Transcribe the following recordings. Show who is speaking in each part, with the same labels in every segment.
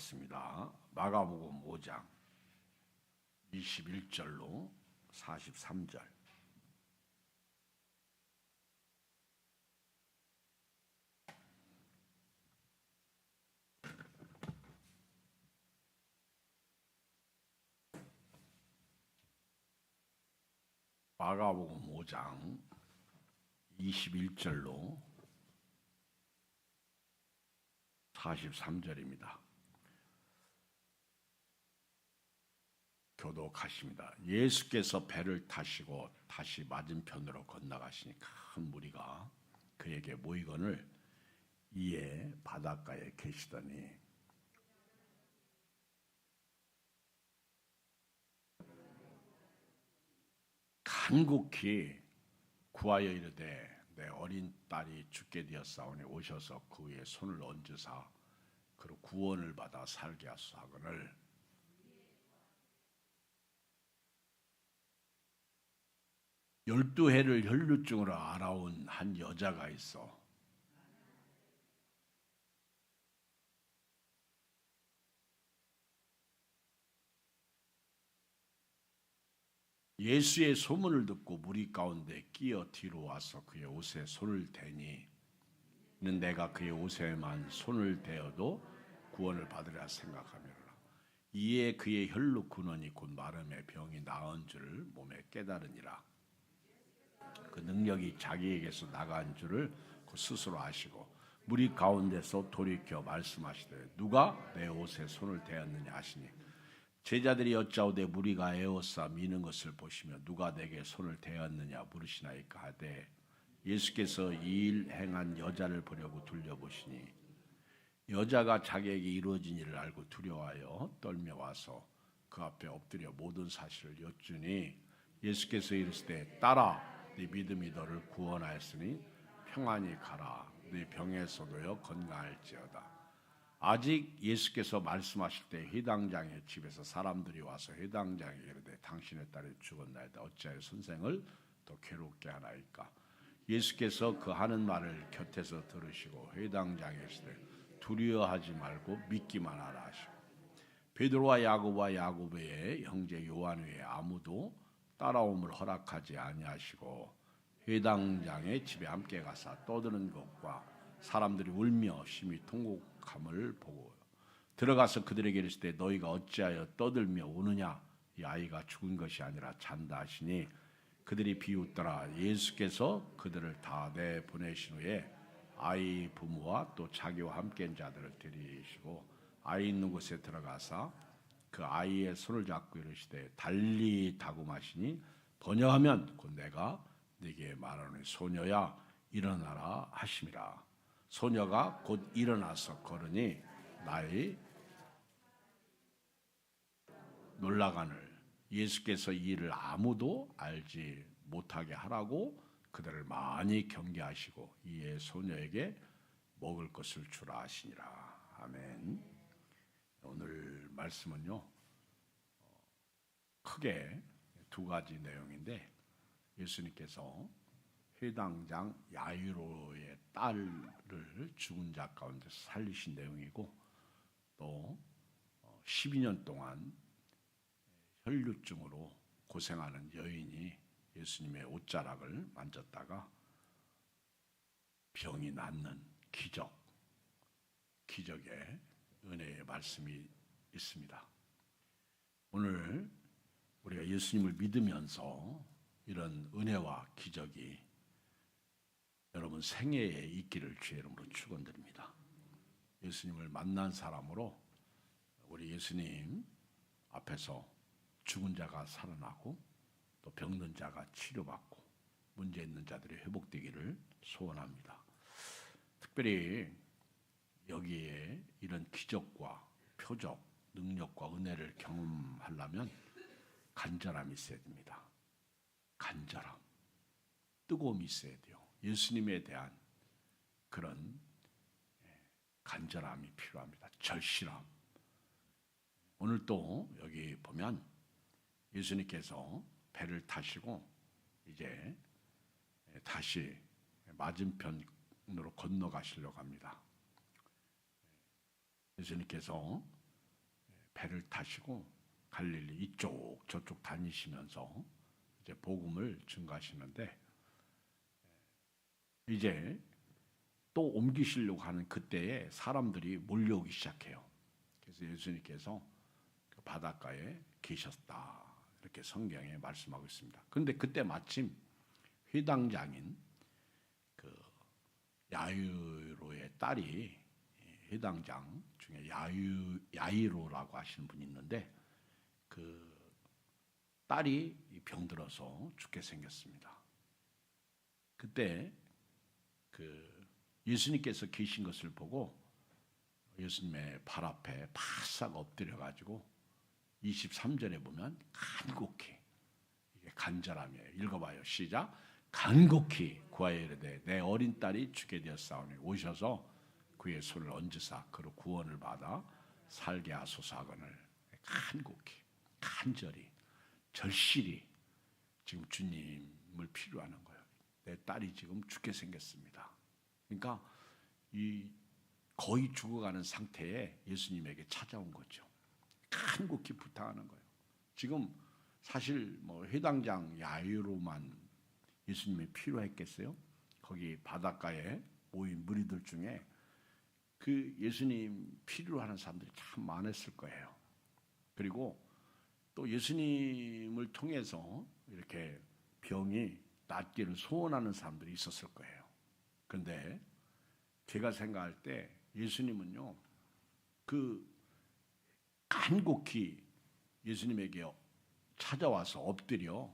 Speaker 1: 읽겠습니다. 마가복음 5장 21절로 43절. 마가복음 5장 21절로 43절입니다. 교독하십니다. 예수께서 배를 타시고 다시 맞은편으로 건너가시니 큰 무리가 그에게 모이거늘 이에 바닷가에 계시더니 간곡히 구하여 이르되 내 어린 딸이 죽게 되었사오니 오셔서 그 위에 손을 얹으사 그로 구원을 받아 살게 하소서 하거늘 열두 해를 혈루증으로 앓아온 한 여자가 있어 예수의 소문을 듣고 무리 가운데 끼어 뒤로 와서 그의 옷에 손을 대니 이는 내가 그의 옷에만 손을 대어도 구원을 받으리라 생각하미라. 이에 그의 혈루 근원이 곧 마름의 병이 나은 줄을 몸에 깨달으니라. 그 능력이 자기에게서 나간 줄을 그 스스로 아시고 무리 가운데서 돌이켜 말씀하시되 누가 내 옷에 손을 대었느냐 하시니 제자들이 여짜오되 무리가 에워싸 미는 것을 보시며 누가 내게 손을 대었느냐 물으시나이까 하되 예수께서 이 일 행한 여자를 보려고 둘려보시니 여자가 자기에게 이루어진 일을 알고 두려워하여 떨며 와서 그 앞에 엎드려 모든 사실을 여쭈니 예수께서 이르시되 딸아 네 믿음이 너를 구원하였으니 평안히 가라 네 병에서도여 건강할지어다. 아직 예수께서 말씀하실 때 회당장의 집에서 사람들이 와서 회당장에게 이르되 당신의 딸이 죽었나이다. 어찌하여 선생을 더 괴롭게 하나이까. 예수께서 그 하는 말을 곁에서 들으시고 회당장에 이르시되 두려워하지 말고 믿기만 하라 하시고 베드로와 야고보의 형제 요한 외에 아무도 따라옴을 허락하지 아니하시고 회당장의 집에 함께 가사 떠드는 것과 사람들이 울며 심히 통곡함을 보고 들어가서 그들에게 이르시되 너희가 어찌하여 떠들며 우느냐 이 아이가 죽은 것이 아니라 잔다 하시니 그들이 비웃더라. 예수께서 그들을 다 내보내신 후에 아이 부모와 또 자기와 함께 한 자들을 데리시고 아이 있는 곳에 들어가사 그 아이의 손을 잡고 이르시되 달리 다굼하시니 번역하면 곧 내가 네게 말하노니 소녀야 일어나라 하심이라. 소녀가 곧 일어나서 걸으니 나의 놀라가늘 예수께서 이 일을 아무도 알지 못하게 하라고 그들을 많이 경계하시고 이에 소녀에게 먹을 것을 주라 하시니라. 아멘. 오늘 말씀은요 크게 두 가지 내용인데 예수님께서 회당장 야이로의 딸을 죽은 자 가운데서 살리신 내용이고 또 12년 동안 혈루증으로 고생하는 여인이 예수님의 옷자락을 만졌다가 병이 낫는 기적의 은혜의 말씀이 있습니다. 오늘 우리가 예수님을 믿으면서 이런 은혜와 기적이 여러분 생애에 있기를 주의 이름으로 축원드립니다. 예수님을 만난 사람으로 우리 예수님 앞에서 죽은 자가 살아나고 또 병든 자가 치료받고 문제 있는 자들이 회복되기를 소원합니다. 특별히 여기에 이런 기적과 표적, 능력과 은혜를 경험하려면 간절함이 있어야 됩니다. 간절함, 뜨거움이 있어야 돼요. 예수님에 대한 그런 간절함이 필요합니다. 절실함. 오늘 또 여기 보면 예수님께서 배를 타시고 이제 다시 맞은편으로 건너가시려고 합니다. 예수님께서 배를 타시고 갈릴리 이쪽 저쪽 다니시면서 이제 복음을 증거하시는데, 이제 또 옮기시려고 하는 그때에 사람들이 몰려오기 시작해요. 그래서 예수님께서 그 바닷가에 계셨다, 이렇게 성경에 말씀하고 있습니다. 그런데 그때 마침 회당장인 그 야이로의 딸이, 회당장 중에 야이로라고 하시는 분이 있는데, 그 딸이 병들어서 죽게 생겼습니다. 그때 그 예수님께서 계신 것을 보고 예수님의 발 앞에 바싹 엎드려 가지고 23절에 보면 간곡히, 이게 간절함이에요. 읽어봐요. 시작. 간곡히 구하여 이르되 내 어린 딸이 죽게 되었사오니 오셔서 그의 손을 얹으사 그로 구원을 받아 살게 하소서 하거늘. 간곡히, 간절히, 절실히 지금 주님을 필요하는 거예요. 내 딸이 지금 죽게 생겼습니다. 그러니까 이 거의 죽어가는 상태에 예수님에게 찾아온 거죠. 간곡히 부탁하는 거예요. 지금 사실 뭐 회당장 야이로만 예수님이 필요했겠어요? 거기 바닷가에 모인 무리들 중에 그 예수님 필요로 하는 사람들이 참 많았을 거예요. 그리고 또 예수님을 통해서 이렇게 병이 낫기를 소원하는 사람들이 있었을 거예요. 그런데 제가 생각할 때 예수님은요, 그 간곡히 예수님에게 찾아와서 엎드려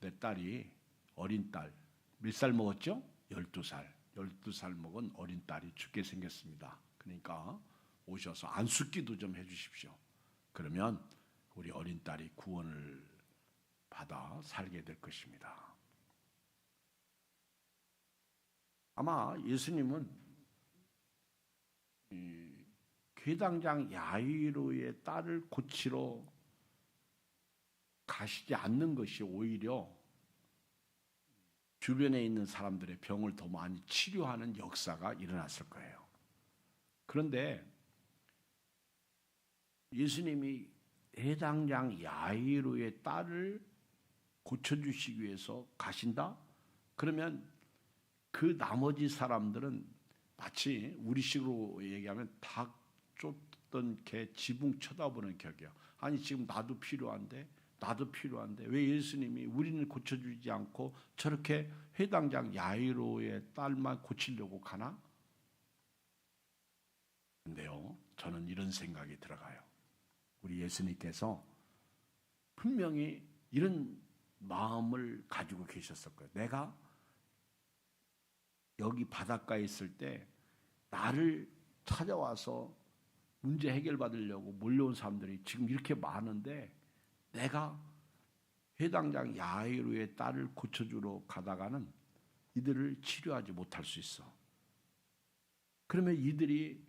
Speaker 1: 내 딸이, 어린 딸, 몇 살 먹었죠? 12살. 12살 먹은 어린 딸이 죽게 생겼습니다. 그러니까 오셔서 안수기도 좀 해주십시오. 그러면 우리 어린 딸이 구원을 받아 살게 될 것입니다. 아마 예수님은 회당장 야이로의 딸을 고치러 가시지 않는 것이 오히려 주변에 있는 사람들의 병을 더 많이 치료하는 역사가 일어났을 거예요. 그런데 예수님이 회당장 야이로의 딸을 고쳐주시기 위해서 가신다? 그러면 그 나머지 사람들은 마치 우리식으로 얘기하면 닭 쫓던 개 지붕 쳐다보는 격이야. 아니 지금 나도 필요한데 왜 예수님이 우리는 고쳐주지 않고 저렇게 회당장 야이로의 딸만 고치려고 가나? 근데요, 저는 이런 생각이 들어가요. 우리 예수님께서 분명히 이런 마음을 가지고 계셨을 거예요. 내가 여기 바닷가에 있을 때 나를 찾아와서 문제 해결받으려고 몰려온 사람들이 지금 이렇게 많은데 내가 회당장 야이로의 딸을 고쳐주러 가다가는 이들을 치료하지 못할 수 있어. 그러면 이들이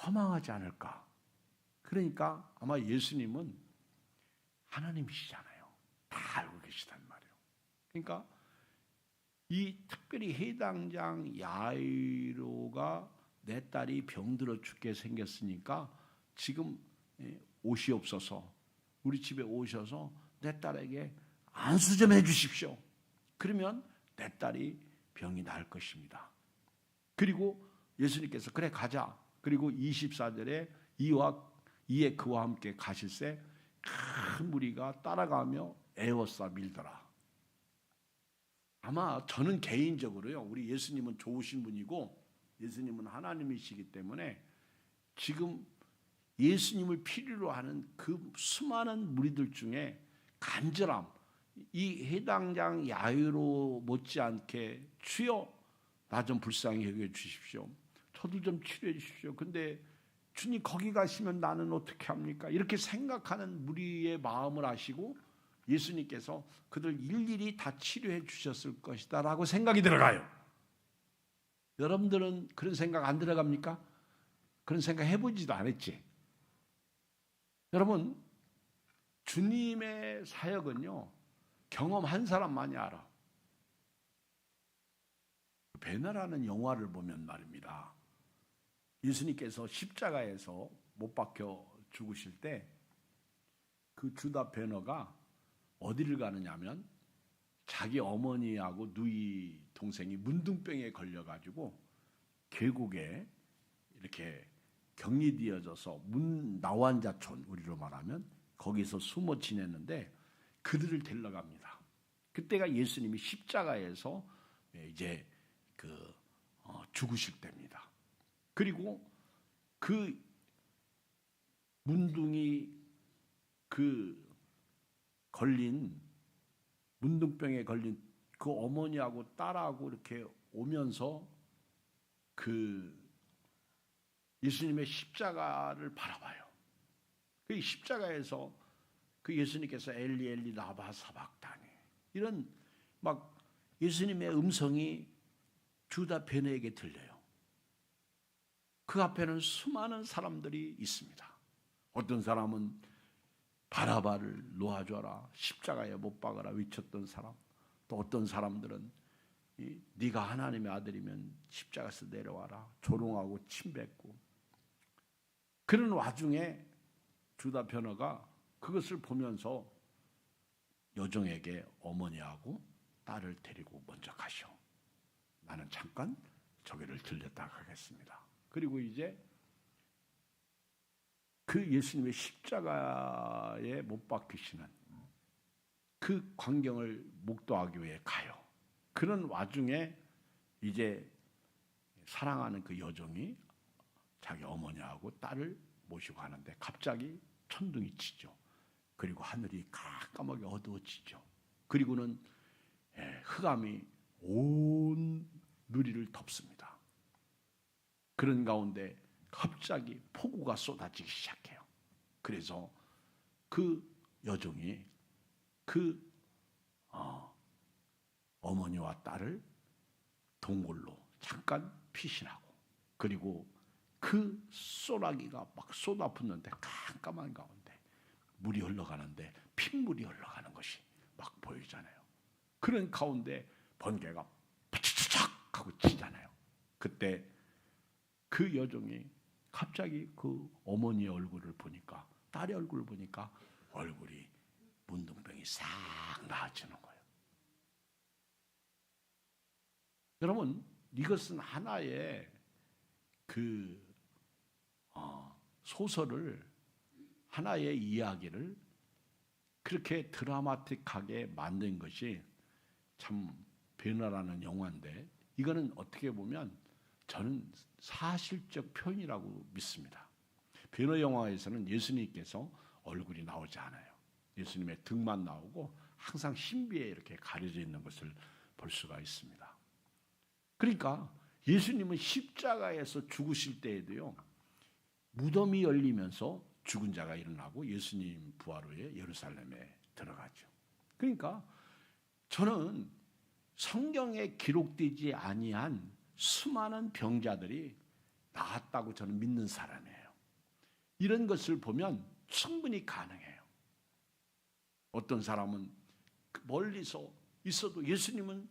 Speaker 1: 허망하지 않을까? 그러니까 아마 예수님은 하나님이시잖아요. 다 알고 계시단 말이에요. 그러니까 이 특별히 회당장 야이로가 내 딸이 병들어 죽게 생겼으니까 지금 오시옵소서, 우리 집에 오셔서 내 딸에게 안수 좀 해주십시오. 그러면 내 딸이 병이 나을 것입니다. 그리고 예수님께서 그래 가자. 그리고 24절에 이에 그와 함께 가실새 큰 무리가 따라가며 에워싸 밀더라. 아마 저는 개인적으로요, 우리 예수님은 좋으신 분이고 예수님은 하나님이시기 때문에 지금 예수님을 필요로 하는 그 수많은 무리들 중에 간절함, 이 회당장 야이로 못지않게 주여 나 좀 불쌍히 여겨 주십시오. 저도 좀 치료해 주십시오. 근데 주님 거기 가시면 나는 어떻게 합니까? 이렇게 생각하는 무리의 마음을 아시고 예수님께서 그들 일일이 다 치료해 주셨을 것이다 라고 생각이 들어가요. 여러분들은 그런 생각 안 들어갑니까? 그런 생각 해보지도 않았지. 여러분, 주님의 사역은요, 경험한 사람만이 알아. 배너라는 영화를 보면 말입니다. 예수님께서 십자가에서 못 박혀 죽으실 때 그 주다 베너가 어디를 가느냐면 자기 어머니하고 누이 동생이 문둥병에 걸려가지고 결국에 이렇게 격리되어져서 나환자촌, 우리로 말하면 거기서 숨어 지냈는데 그들을 데리러 갑니다. 그때가 예수님이 십자가에서 이제 죽으실 때입니다. 그리고 그 문둥이 문둥병에 걸린 그 어머니하고 딸하고 이렇게 오면서 그 예수님의 십자가를 바라봐요. 그 십자가에서 그 예수님께서 엘리 엘리 라마 사박다니 이런 막 예수님의 음성이 주다 베네에게 들려요. 그 앞에는 수많은 사람들이 있습니다. 어떤 사람은 바라바를 놓아줘라, 십자가에 못 박아라 외쳤던 사람, 또 어떤 사람들은 네가 하나님의 아들이면 십자가에서 내려와라 조롱하고 침뱉고, 그런 와중에 주다 베너가 그것을 보면서 여종에게 어머니하고 딸을 데리고 먼저 가시오. 나는 잠깐 저기를 들렸다 가겠습니다. 그리고 이제 그 예수님의 십자가에 못 박히시는 그 광경을 목도하기 위해 가요. 그런 와중에 이제 사랑하는 그 여종이 자기 어머니하고 딸을 모시고 가는데 갑자기 천둥이 치죠. 그리고 하늘이 깜깜하게 어두워지죠. 그리고는 흑암이 온 누리를 덮습니다. 그런 가운데 갑자기 폭우가 쏟아지기 시작해요. 그래서 그 여종이 그 어머니와 딸을 동굴로 잠깐 피신하고, 그리고 그 소나기가 막 쏟아붓는데 깜깜한 가운데 물이 흘러가는데 핏물이 흘러가는 것이 막 보이잖아요. 그런 가운데 번개가 파치치착 하고 치잖아요. 그때 그 여종이 갑자기 그 어머니의 얼굴을 보니까, 딸의 얼굴을 보니까 얼굴이 문둥병이 싹 나아지는 거예요. 여러분, 이것은 하나의 소설을, 하나의 이야기를 그렇게 드라마틱하게 만든 것이 참 베너라는 영화인데, 이거는 어떻게 보면 저는 사실적 표현이라고 믿습니다. 베너 영화에서는 예수님께서 얼굴이 나오지 않아요. 예수님의 등만 나오고 항상 신비에 이렇게 가려져 있는 것을 볼 수가 있습니다. 그러니까 예수님은 십자가에서 죽으실 때에도요, 무덤이 열리면서 죽은 자가 일어나고 예수님 부활 후에 예루살렘에 들어가죠. 그러니까 저는 성경에 기록되지 아니한 수많은 병자들이 나았다고 저는 믿는 사람이에요. 이런 것을 보면 충분히 가능해요. 어떤 사람은 멀리서 있어도 예수님은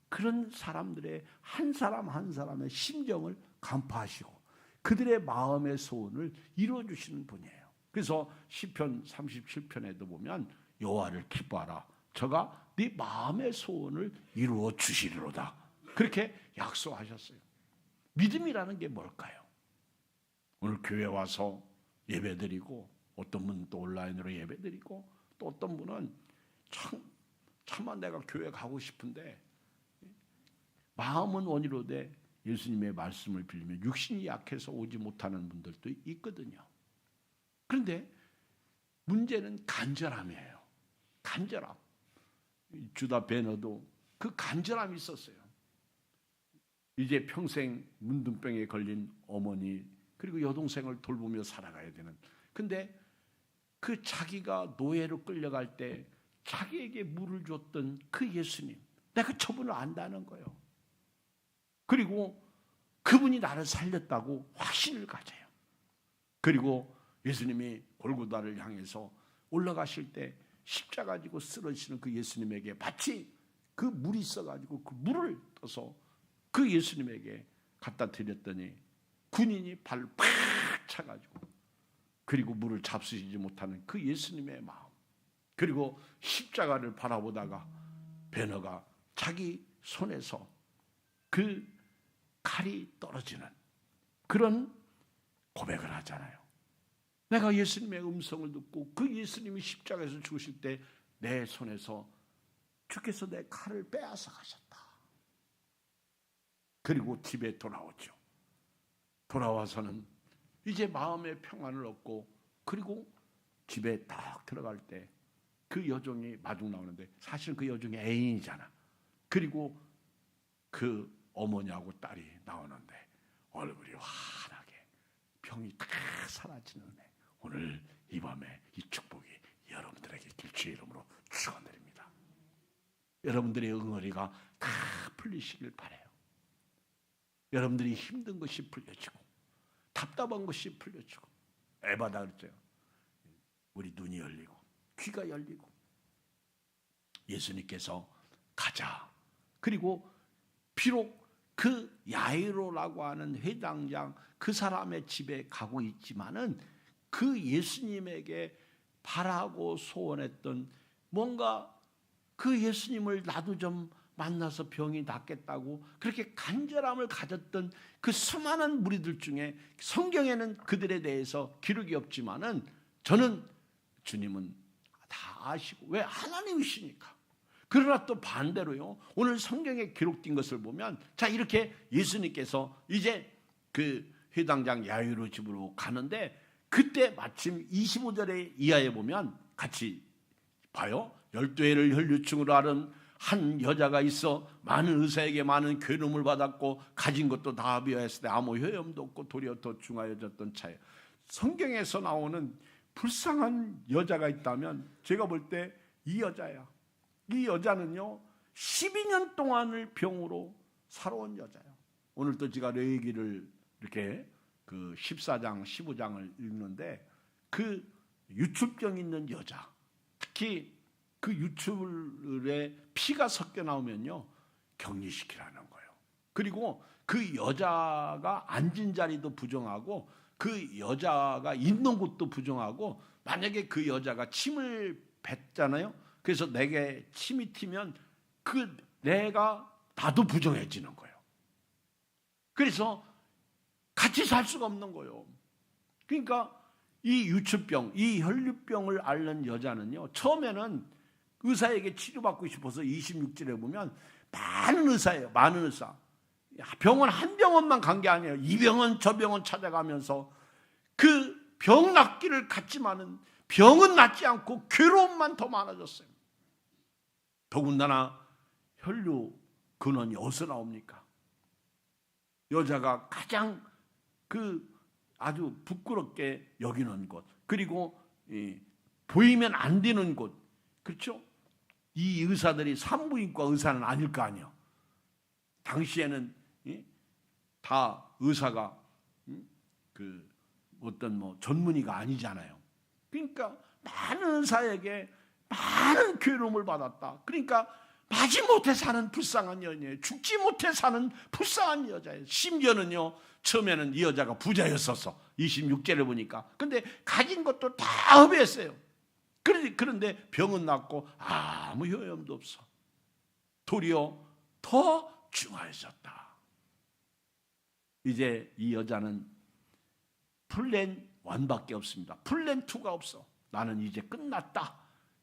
Speaker 1: 그런 사람들의 한 사람 한 사람의 심정을 간파하시고 그들의 마음의 소원을 이루어주시는 분이에요. 그래서 시편 37편에도 보면 여호와를 기뻐하라, 저가 네 마음의 소원을 이루어 주시리로다, 그렇게 약속하셨어요. 믿음이라는 게 뭘까요? 오늘 교회 와서 예배드리고, 어떤 분은 또 온라인으로 예배드리고, 또 어떤 분은 차마 내가 교회 가고 싶은데 마음은 원이로되 예수님의 말씀을 빌리면 육신이 약해서 오지 못하는 분들도 있거든요. 그런데 문제는 간절함이에요. 간절함. 주다 베너도 그 간절함이 있었어요. 이제 평생 문둥병에 걸린 어머니 그리고 여동생을 돌보며 살아가야 되는, 근데 그 자기가 노예로 끌려갈 때 자기에게 물을 줬던 그 예수님, 내가 저분을 안다는 거예요. 그리고 그분이 나를 살렸다고 확신을 가져요. 그리고 예수님이 골고다를 향해서 올라가실 때 십자가 지고 쓰러지시는 그 예수님에게 마치 그 물이 있어가지고 그 물을 떠서 그 예수님에게 갖다 드렸더니 군인이 발을 팍 차가지고, 그리고 물을 잡수시지 못하는 그 예수님의 마음, 그리고 십자가를 바라보다가 베너가 자기 손에서 그 칼이 떨어지는 그런 고백을 하잖아요. 내가 예수님의 음성을 듣고 그 예수님이 십자가에서 죽으실 때 내 손에서 주께서 내 칼을 빼앗아 가셨다. 그리고 집에 돌아오죠. 돌아와서는 이제 마음의 평안을 얻고, 그리고 집에 딱 들어갈 때 그 여종이 마중 나오는데 사실은 그 여종이 애인이잖아. 그리고 그 어머니하고 딸이 나오는데 얼굴이 환하게 병이 다 사라지는 애. 오늘 이 밤에 이 축복이 여러분들에게 주의 이름으로 축원드립니다. 여러분들의 응어리가 다 풀리시길 바라요. 여러분들이 힘든 것이 풀려지고 답답한 것이 풀려지고, 에바다 그랬죠. 우리 눈이 열리고 귀가 열리고 예수님께서 가자. 그리고 비록 그 야이로라고 하는 회당장 그 사람의 집에 가고 있지만은 그 예수님에게 바라고 소원했던 뭔가 그 예수님을 나도 좀 만나서 병이 낫겠다고 그렇게 간절함을 가졌던 그 수많은 무리들 중에 성경에는 그들에 대해서 기록이 없지만은 저는 주님은 다 아시고, 왜? 하나님이시니까. 그러나 또 반대로요, 오늘 성경에 기록된 것을 보면, 자, 이렇게 예수님께서 이제 그 회당장 야이로 집으로 가는데, 그때 마침 25절에 이하에 보면 같이 봐요. 12해를 혈류증으로 앓은 한 여자가 있어 많은 의사에게 많은 괴로움을 받았고 가진 것도 다 비어했을 때 아무 효염도 없고 도리어 더 중하여졌던 차에, 성경에서 나오는 불쌍한 여자가 있다면 제가 볼 때 이 여자야. 이 여자는요 12년 동안을 병으로 살아온 여자예요. 오늘 또 제가 레위기를 이렇게 그 14장 15장을 읽는데 그 유출병 있는 여자, 특히 그 유출에 피가 섞여 나오면요 격리시키라는 거예요. 그리고 그 여자가 앉은 자리도 부정하고 그 여자가 있는 곳도 부정하고, 만약에 그 여자가 침을 뱉잖아요. 그래서 내게 침이 튀면 그 내가 나도 부정해지는 거예요. 그래서 같이 살 수가 없는 거예요. 그러니까 이 유추병, 이 혈류병을 앓는 여자는요 처음에는 의사에게 치료받고 싶어서 26절에 보면 많은 의사예요. 많은 의사. 병원 한 병원만 간 게 아니에요. 이 병원 저 병원 찾아가면서 그 병 낫기를 갔지만은 병은 낫지 않고 괴로움만 더 많아졌어요. 더군다나 혈류 근원이 어디서 나옵니까? 여자가 가장 그 아주 부끄럽게 여기는 곳, 그리고 보이면 안 되는 곳, 그렇죠? 이 의사들이 산부인과 의사는 아닐 거 아니에요. 당시에는 다 의사가 그 어떤 뭐 전문의가 아니잖아요. 그러니까 많은 의사에게 많은 괴로움을 받았다. 그러니까 마지못해 사는 불쌍한 여인이에요. 죽지 못해 사는 불쌍한 여자예요. 심지어는요 처음에는 이 여자가 부자였었어. 26절에 보니까. 근데 가진 것도 다 허비했어요. 그런데 병은 낫고 아무 효염도 없어. 도리어 더 중하여졌다. 이제 이 여자는 플랜 1밖에 없습니다. 플랜 2가 없어. 나는 이제 끝났다.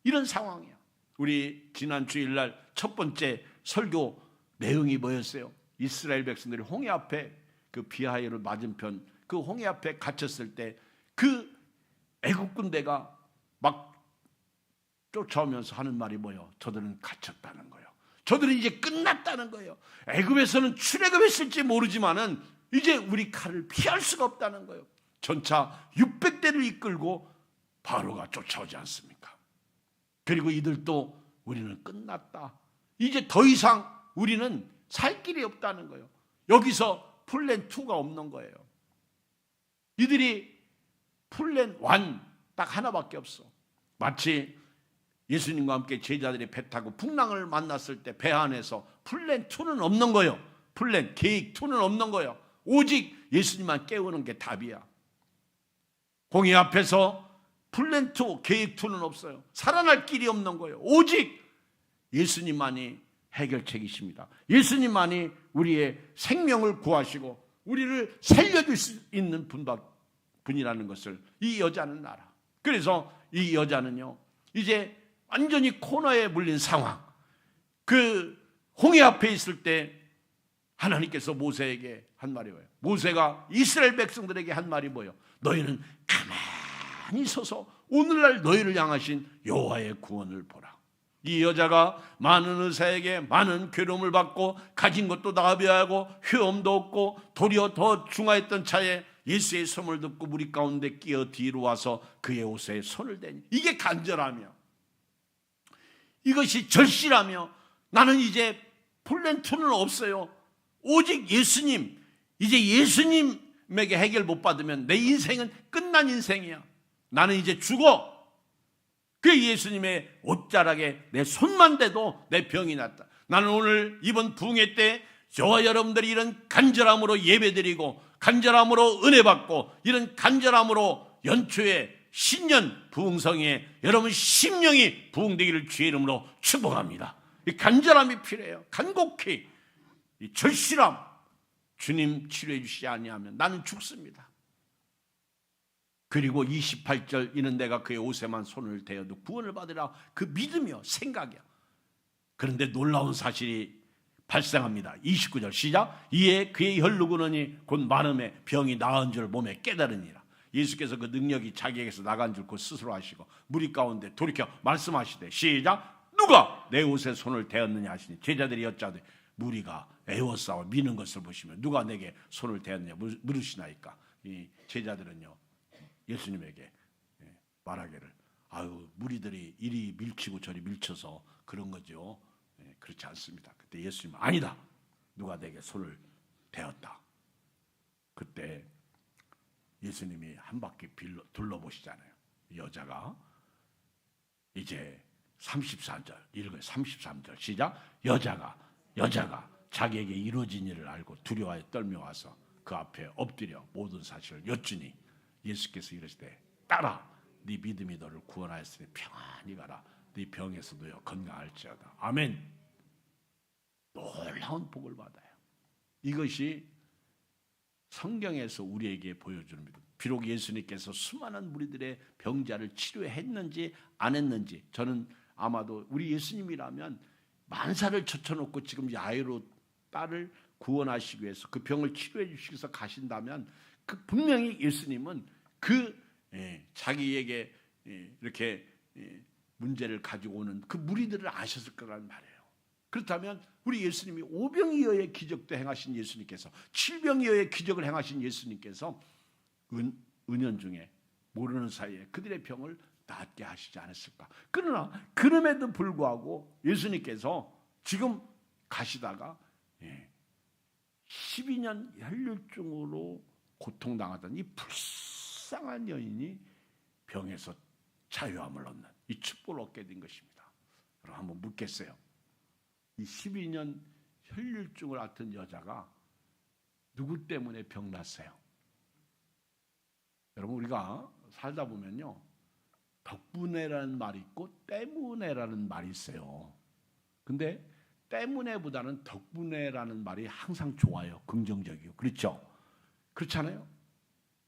Speaker 1: 이런 상황이야. 우리 지난 주일날 첫 번째 설교 내용이 뭐였어요? 이스라엘 백성들이 홍해 앞에 그 비하이로 맞은편 그 홍해 앞에 갇혔을 때 그 애국 군대가 막 쫓아오면서 하는 말이 뭐예요? 저들은 갇혔다는 거예요. 저들은 이제 끝났다는 거예요. 애굽에서는 출애굽했을지 모르지만은 이제 우리 칼을 피할 수가 없다는 거예요. 전차 600대를 이끌고 바로가 쫓아오지 않습니까? 그리고 이들도 우리는 끝났다. 이제 더 이상 우리는 살 길이 없다는 거예요. 여기서 플랜 2가 없는 거예요. 이들이 플랜 1 딱 하나밖에 없어. 마치 예수님과 함께 제자들이 배 타고 풍랑을 만났을 때 배 안에서 플랜 2는 없는 거예요. 플랜, 계획 2는 없는 거예요. 오직 예수님만 깨우는 게 답이야. 홍해 앞에서 플랜 2, 계획 2는 없어요. 살아날 길이 없는 거예요. 오직 예수님만이 해결책이십니다. 예수님만이 우리의 생명을 구하시고 우리를 살려줄 수 있는 분이라는 것을 이 여자는 알아. 그래서 이 여자는요, 이제 완전히 코너에 물린 상황. 그 홍해 앞에 있을 때 하나님께서 모세에게 한 말이 뭐예요? 모세가 이스라엘 백성들에게 한 말이 뭐예요? 너희는 가만히 서서 오늘날 너희를 향하신 여호와의 구원을 보라. 이 여자가 많은 의사에게 많은 괴로움을 받고 가진 것도 낭비하고 휴엄도 없고 도리어 더 중하였던 차에 예수의 소문을 듣고 무리 가운데 끼어 뒤로 와서 그의 옷에 손을 대니, 이게 간절하며 이것이 절실하며 나는 이제 플랜 2는 없어요. 오직 예수님, 이제 예수님에게 해결 못 받으면 내 인생은 끝난 인생이야. 나는 이제 죽어. 그 예수님의 옷자락에 내 손만 대도 내 병이 났다. 나는 오늘 이번 부흥회 때 저와 여러분들이 이런 간절함으로 예배드리고 간절함으로 은혜 받고 이런 간절함으로 연초에 신년 부흥성에 여러분 심령이 부흥되기를 주의 이름으로 축복합니다. 이 간절함이 필요해요. 간곡히 이 절실함, 주님 치료해 주시지 아니하면 나는 죽습니다. 그리고 28절, 이는 내가 그의 옷에만 손을 대어도 구원을 받으라. 그 믿음이요, 생각이요. 그런데 놀라운 사실이 발생합니다. 29절 시작. 이에 그의 혈루구느니 곧 마름에 병이 나은 줄 몸에 깨달으니라. 예수께서 그 능력이 자기에게서 나간 줄 곧 스스로 하시고 무리 가운데 돌이켜 말씀하시되 시작. 누가 내 옷에 손을 대었느냐 하시니 제자들이 여짜되 무리가 애워싸워 미는 것을 보시면 누가 내게 손을 대었느냐 물으시나이까. 이 제자들은요 예수님에게 말하기를 아유 무리들이 이리 밀치고 저리 밀쳐서 그런 거죠. 그렇지 않습니다. 그때 예수님은 아니다. 누가 내게 손을 대었다. 그때 예수님이 한 바퀴 둘러보시잖아요. 여자가 이제 33절 읽어요. 33절 시작. 여자가 자기에게 이루어진 일을 알고 두려워하여 떨며 와서 그 앞에 엎드려 모든 사실을 여쭈니 예수께서 이르시되 따라 네 믿음이 너를 구원하였으니 평안히 가라. 네 병에서 너여 건강할지어다. 아멘. 놀라운 복을 받아요. 이것이 성경에서 우리에게 보여주는 믿음. 비록 예수님께서 수많은 무리들의 병자를 치료했는지 안 했는지, 저는 아마도 우리 예수님이라면 만사를 젖혀놓고 지금 야이로 딸을 구원하시기 위해서 그 병을 치료해 주시기 위해서 가신다면 그 분명히 예수님은 자기에게 이렇게 문제를 가지고 오는 그 무리들을 아셨을 거란 말이에요. 그렇다면 우리 예수님이 오병이어의 기적도 행하신 예수님께서, 칠병이어의 기적을 행하신 예수님께서 은연중에 모르는 사이에 그들의 병을 낫게 하시지 않았을까. 그러나 그럼에도 불구하고 예수님께서 지금 가시다가 12년 혈류증으로 고통당하던 이 불쌍한 여인이 병에서 자유함을 얻는 이 축복을 얻게 된 것입니다. 여러분 한번 묻겠어요. 이 12년 혈류증을 앓던 여자가 누구 때문에 병났어요? 여러분 우리가 살다 보면요 덕분에라는 말이 있고 때문에라는 말이 있어요. 근데 때문에보다는 덕분에라는 말이 항상 좋아요. 긍정적이고. 그렇죠? 그렇잖아요?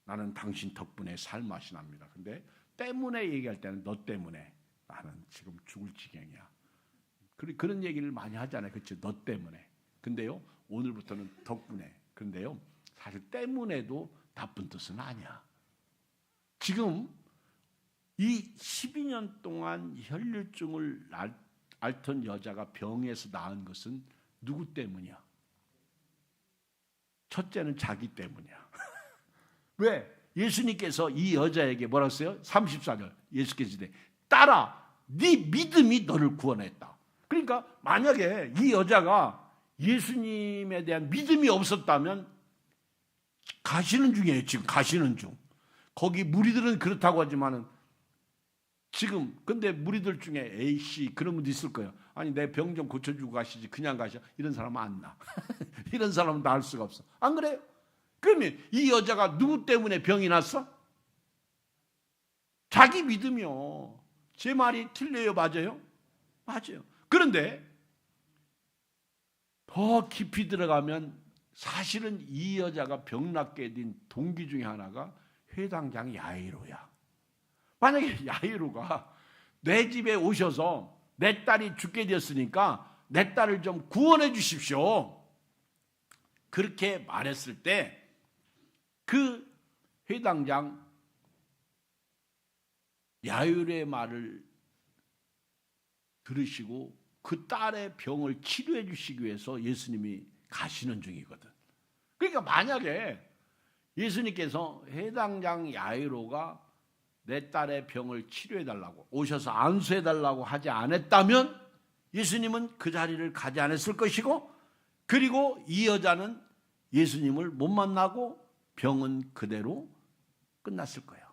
Speaker 1: 나는 당신 덕분에 살맛이 납니다. 근데 때문에 얘기할 때는 너 때문에 나는 지금 죽을 지경이야. 그런 얘기를 많이 하잖아요. 그렇죠? 너 때문에. 근데요 오늘부터는 덕분에. 근데요 사실 때문에도 나쁜 뜻은 아니야. 지금 이 12년 동안 혈류증을 앓던 여자가 병에서 나은 것은 누구 때문이야? 첫째는 자기 때문이야. 왜? 예수님께서 이 여자에게 뭐라고 했어요? 34절 예수께서 이제 따라 네 믿음이 너를 구원했다. 그러니까 만약에 이 여자가 예수님에 대한 믿음이 없었다면 가시는 중이에요. 지금 가시는 중. 거기 무리들은 그렇다고 하지만은 지금 근데 무리들 중에 A씨 그런 분도 있을 거예요. 아니 내 병 좀 고쳐주고 가시지 그냥 가셔. 이런 사람은 안 나. 이런 사람은 나 할 수가 없어. 안 그래요? 그러면 이 여자가 누구 때문에 병이 났어? 자기 믿음이요. 제 말이 틀려요? 맞아요? 맞아요. 그런데 더 깊이 들어가면 사실은 이 여자가 병났게 된 동기 중에 하나가 회당장 야이로야. 만약에 야이로가 내 집에 오셔서 내 딸이 죽게 되었으니까 내 딸을 좀 구원해 주십시오, 그렇게 말했을 때 그 회당장 야이로의 말을 들으시고 그 딸의 병을 치료해 주시기 위해서 예수님이 가시는 중이거든. 그러니까 만약에 예수님께서 회당장 야이로가 내 딸의 병을 치료해 달라고 오셔서 안수해 달라고 하지 않았다면 예수님은 그 자리를 가지 않았을 것이고, 그리고 이 여자는 예수님을 못 만나고 병은 그대로 끝났을 거예요.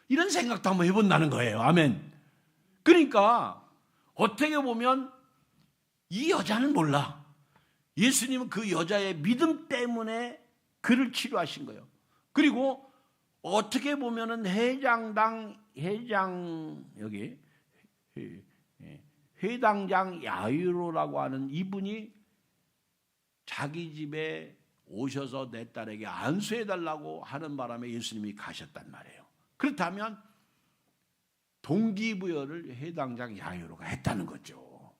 Speaker 1: 이런 생각도 한번 해본다는 거예요. 아멘. 그러니까 어떻게 보면 이 여자는 몰라. 예수님은 그 여자의 믿음 때문에 그를 치료하신 거예요. 그리고 어떻게 보면은 회당장 야이로라고 하는 이분이 자기 집에 오셔서 내 딸에게 안수해달라고 하는 바람에 예수님이 가셨단 말이에요. 그렇다면 동기부여를 회당장 야이로가 했다는 거죠.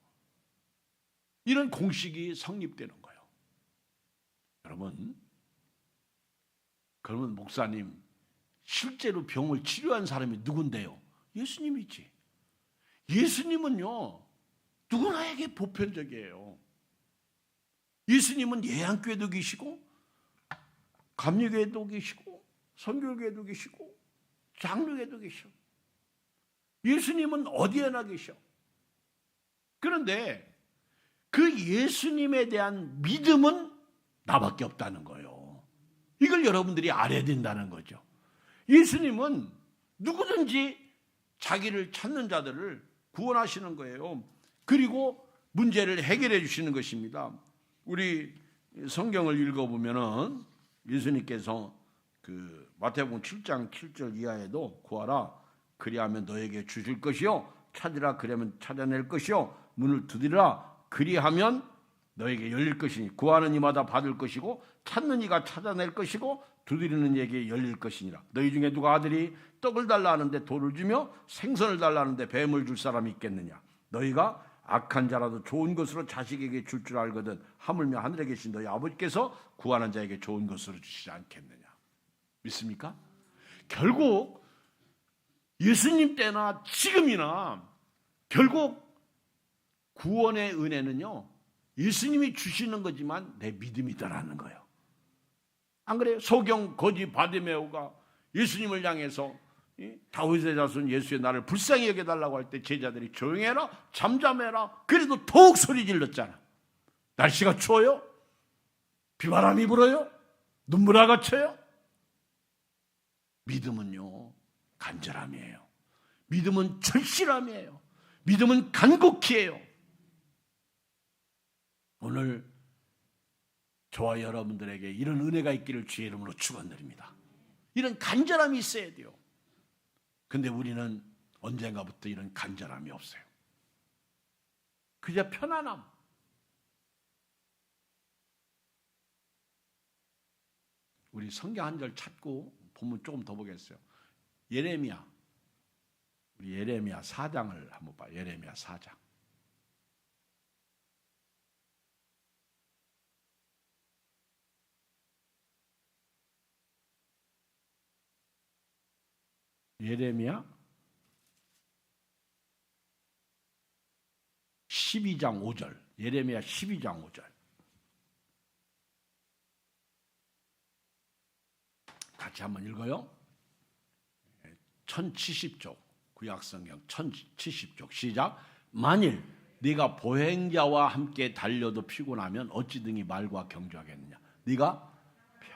Speaker 1: 이런 공식이 성립되는 거예요. 여러분, 그러면 목사님, 실제로 병을 치료한 사람이 누군데요? 예수님이지. 예수님은요, 누구나에게 보편적이에요. 예수님은 예양교회도 계시고 감리교회도 계시고 선교교회도 계시고 장로교회도 계셔. 예수님은 어디에나 계셔. 그런데 그 예수님에 대한 믿음은 나밖에 없다는 거예요. 이걸 여러분들이 알아야 된다는 거죠. 예수님은 누구든지 자기를 찾는 자들을 구원하시는 거예요. 그리고 문제를 해결해 주시는 것입니다. 우리 성경을 읽어보면은 예수님께서 그 마태복음 7장 7절 이하에도 구하라 그리하면 너에게 주실 것이요 찾으라 그러면 찾아낼 것이요 문을 두드리라 그리하면 너에게 열릴 것이니 구하는 이마다 받을 것이고 찾는 이가 찾아낼 것이고 두드리는 이에게 열릴 것이니라. 너희 중에 누가 아들이 떡을 달라 하는데 돌을 주며 생선을 달라 하는데 뱀을 줄 사람이 있겠느냐. 너희가 악한 자라도 좋은 것으로 자식에게 줄 줄 알거든 하물며 하늘에 계신 너희 아버지께서 구하는 자에게 좋은 것으로 주시지 않겠느냐. 믿습니까? 결국 예수님 때나 지금이나 결국 구원의 은혜는요, 예수님이 주시는 거지만 내 믿음이다라는 거예요. 안 그래요? 소경 거지 바디메오가 예수님을 향해서 다윗의 자손 예수의 나를 불쌍히 여겨달라고 할 때 제자들이 조용해라 잠잠해라 그래도 더욱 소리 질렀잖아. 날씨가 추워요? 비바람이 불어요? 눈물아가 쳐요? 믿음은요 간절함이에요. 믿음은 절실함이에요. 믿음은 간곡히에요. 오늘 저와 여러분들에게 이런 은혜가 있기를 주의 이름으로 축원드립니다. 이런 간절함이 있어야 돼요. 근데 우리는 언젠가부터 이런 간절함이 없어요. 그저 편안함. 우리 성경 한 절 찾고 본문 조금 더 보겠어요. 예레미야. 우리 예레미야 4장을 한번 봐요. 예레미야 4장. 예레미야 12장 5절. 예레미야 12장 5절. 같이 한번 읽어요. 1070쪽 구약성경 1070쪽 시작. 만일 네가 보행자와 함께 달려도 피곤하면 어찌 등이 말과 경주하겠느냐. 네가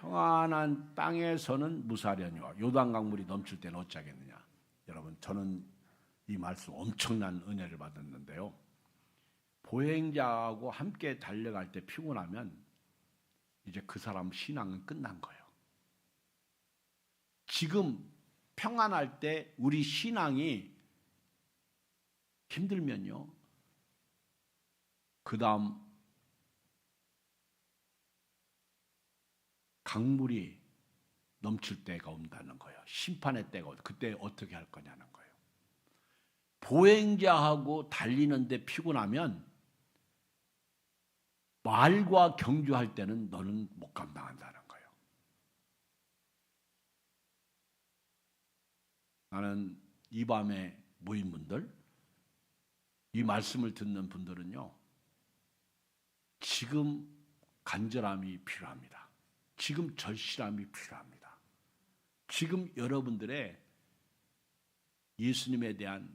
Speaker 1: 평안한 땅에서는 무사하려니와 요단강물이 넘칠 때는 어찌하겠느냐. 여러분, 저는 이 말씀 엄청난 은혜를 받았는데요. 보행자하고 함께 달려갈 때 피곤하면 이제 그 사람 신앙은 끝난 거예요. 지금 평안할 때 우리 신앙이 힘들면요, 그 다음 강물이 넘칠 때가 온다는 거예요. 심판의 때가 온다. 그때 어떻게 할 거냐는 거예요. 보행자하고 달리는데 피곤하면 말과 경주할 때는 너는 못 감당한다는 거예요. 나는 이 밤에 모인 분들, 이 말씀을 듣는 분들은요, 지금 간절함이 필요합니다. 지금 절실함이 필요합니다. 지금 여러분들의 예수님에 대한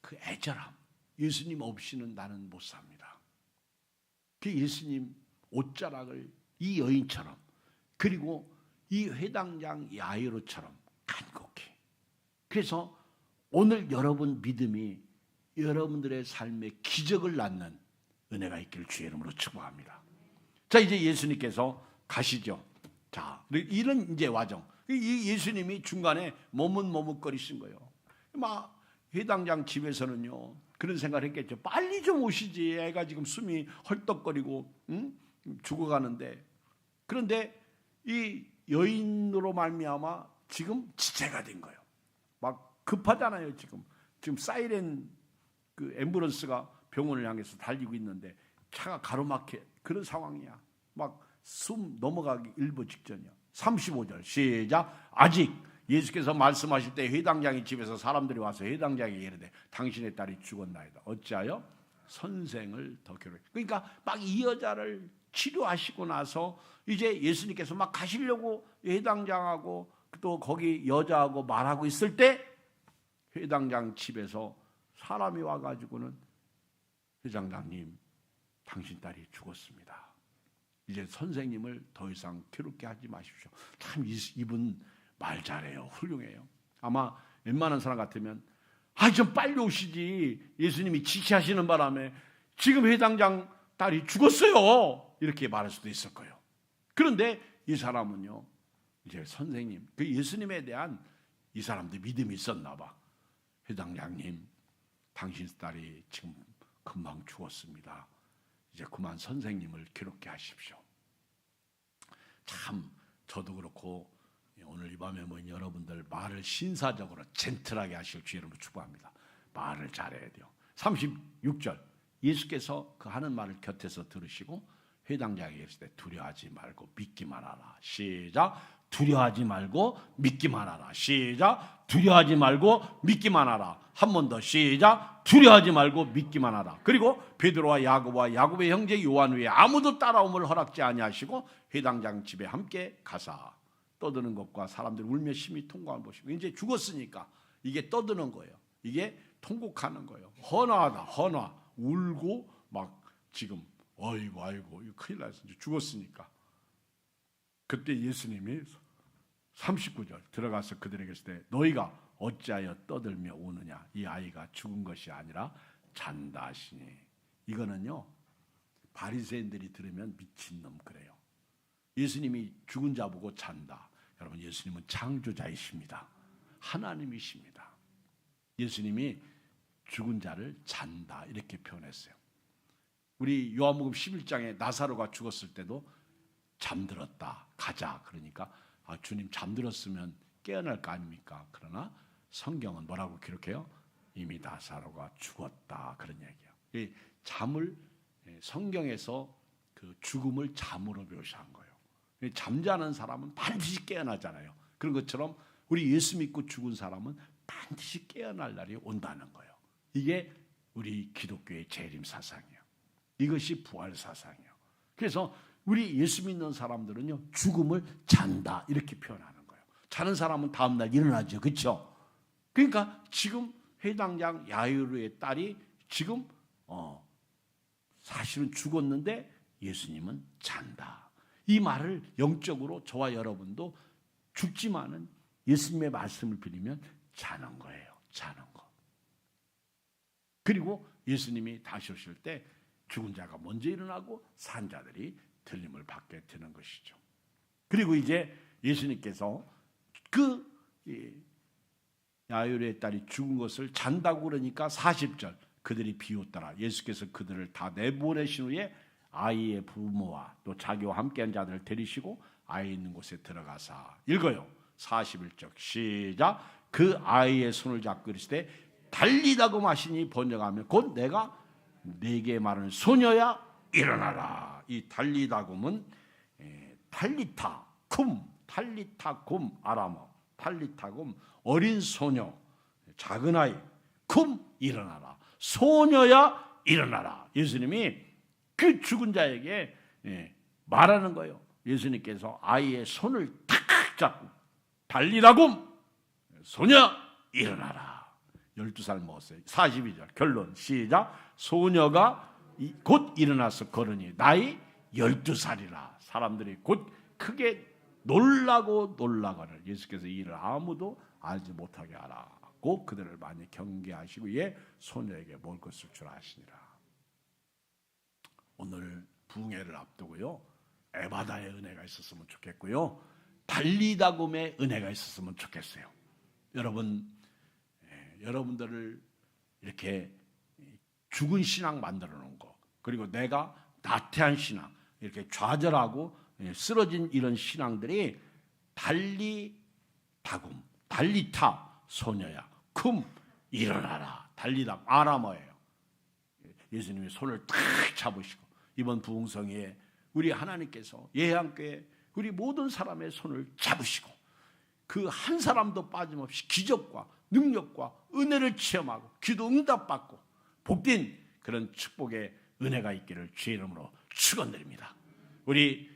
Speaker 1: 그 애절함, 예수님 없이는 나는 못 삽니다. 그 예수님 옷자락을 이 여인처럼, 그리고 이 회당장 야이로처럼 간곡히. 그래서 오늘 여러분 믿음이 여러분들의 삶에 기적을 낳는 은혜가 있기를 주의 이름으로 축복합니다. 자, 이제 예수님께서 가시죠. 자, 이런 이제 와정. 이 예수님이 중간에 머뭇머뭇거리신 거예요. 막 회당장 집에서는요, 그런 생각을 했겠죠. 빨리 좀 오시지. 애가 지금 숨이 헐떡거리고 죽어가는데. 그런데 이 여인으로 말미암아 지금 지체가 된 거예요. 막 급하잖아요. 지금 사이렌 그 앰뷸런스가 병원을 향해서 달리고 있는데 차가 가로막혀. 그런 상황이야. 막 숨 넘어가기 일보 직전이야. 35절 시작. 아직 예수께서 말씀하실 때 회당장이 집에서 사람들이 와서 회당장에게 이르되 당신의 딸이 죽었나이다. 어찌하여 선생을 더 괴롭게. 그러니까 막 이 여자를 치료하시고 나서 이제 예수님께서 막 가시려고 회당장하고 또 거기 여자하고 말하고 있을 때 회당장 집에서 사람이 와가지고는 회장장님, 당신 딸이 죽었습니다. 이제 선생님을 더 이상 괴롭게 하지 마십시오. 참 이분 말 잘해요. 훌륭해요. 아마 웬만한 사람 같으면 좀 빨리 오시지. 예수님이 지체하시는 바람에 지금 회당장 딸이 죽었어요. 이렇게 말할 수도 있을 거예요. 그런데 이 사람은요, 이제 선생님, 그 예수님에 대한 이 사람도 믿음이 있었나 봐. 회당장님, 당신 딸이 지금 금방 죽었습니다. 이제 그만 선생님을 괴롭게 하십시오. 참 저도 그렇고 오늘 이 밤에 모인 여러분들 말을 신사적으로 젠틀하게 하실 주 여러분 축복합니다. 말을 잘해야 돼요. 36절 예수께서 그 하는 말을 곁에서 들으시고 회당장에게 이르시되 두려워하지 말고 믿기만 하라. 시작. 두려워하지 말고 믿기만 하라. 시작. 두려워하지 말고 믿기만 하라. 한 번 더 시작. 두려워하지 말고 믿기만 하라. 그리고 베드로와 야고보의 형제 요한 외에 아무도 따라옴을 허락지 아니하시고 회당장 집에 함께 가사 떠드는 것과 사람들 울며 심히 통곡하는 것이고 이제 죽었으니까 이게 떠드는 거예요. 이게 통곡하는 거예요. 헌화하다 헌화 울고 막 지금 아이고 이거 큰일 났어. 죽었으니까. 그때 예수님이 39절 들어가서 그들에게 있을 때 너희가 어찌하여 떠들며 우느냐. 이 아이가 죽은 것이 아니라 잔다 하시니. 이거는요 바리새인들이 들으면 미친놈 그래요. 예수님이 죽은 자 보고 잔다. 여러분 예수님은 창조자이십니다. 하나님이십니다. 예수님이 죽은 자를 잔다 이렇게 표현했어요. 우리 요한복음 11장에 나사로가 죽었을 때도 잠들었다 가자 그러니까 주님 잠들었으면 깨어날 거 아닙니까? 그러나 성경은 뭐라고 기록해요? 이미 나사로가 죽었다 그런 얘기예요. 이 잠을 성경에서 그 죽음을 잠으로 묘사한 거예요. 잠자는 사람은 반드시 깨어나잖아요. 그런 것처럼 우리 예수 믿고 죽은 사람은 반드시 깨어날 날이 온다는 거예요. 이게 우리 기독교의 재림 사상이에요. 이것이 부활 사상이에요. 그래서 우리 예수 믿는 사람들은요 죽음을 잔다 이렇게 표현하는 거예요. 자는 사람은 다음 날 일어나죠, 그렇죠? 그러니까 지금 회당장 야이로의 딸이 지금 사실은 죽었는데 예수님은 잔다. 이 말을 영적으로 저와 여러분도 죽지만은 예수님의 말씀을 빌리면 자는 거예요. 자는 거. 그리고 예수님이 다시 오실 때 죽은 자가 먼저 일어나고 산 자들이 들림을 받게 되는 것이죠. 그리고 이제 예수님께서 그 야이로의 딸이 죽은 것을 잔다고 그러니까 40절 그들이 비웃더라. 예수께서 그들을 다 내보내신 후에 아이의 부모와 또 자기와 함께한 자들을 데리시고 아이 있는 곳에 들어가사 읽어요. 41절 시작. 그 아이의 손을 잡고 이르시되 달리다고 마시니 번역하면 곧 내가 네게 말하는 소녀야 일어나라. 이 달리다곰은 탈리타 쿰, 탈리타 곰 아람어, 탈리타 곰 어린 소녀, 작은 아이, 쿰 일어나라. 소녀야 일어나라. 예수님이 그 죽은 자에게 말하는 거예요. 예수님께서 아이의 손을 탁 잡고 달리라곰 소녀 일어나라. 12살 먹었어요. 42절 결론 시작. 소녀가 곧 일어나서 걸으니 나이 12살이라. 사람들이 곧 크게 놀라거늘 예수께서 이 일을 아무도 알지 못하게 하라고 그들을 많이 경계하시고 예 소녀에게 먹을 것을 주라 하시니라. 오늘 부흥회를 앞두고요 에바다의 은혜가 있었으면 좋겠고요 달리다곰의 은혜가 있었으면 좋겠어요. 여러분들을 이렇게 죽은 신앙 만들어 놓은 거, 그리고 내가 나태한 신앙, 이렇게 좌절하고 쓰러진 이런 신앙들이 달리다곰, 달리타 소녀야, 쿰 일어나라. 달리다 아람어예요. 예수님이 손을 탁 잡으시고 이번 부흥성에 우리 하나님께서 예양교회 우리 모든 사람의 손을 잡으시고 그 한 사람도 빠짐없이 기적과 능력과 은혜를 체험하고 기도 응답받고 복된 그런 축복의 은혜가 있기를 주의 이름으로 축원드립니다. 우리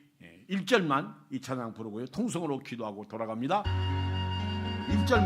Speaker 1: 1절만 이 찬양 부르고요 통성으로 기도하고 돌아갑니다. 1절만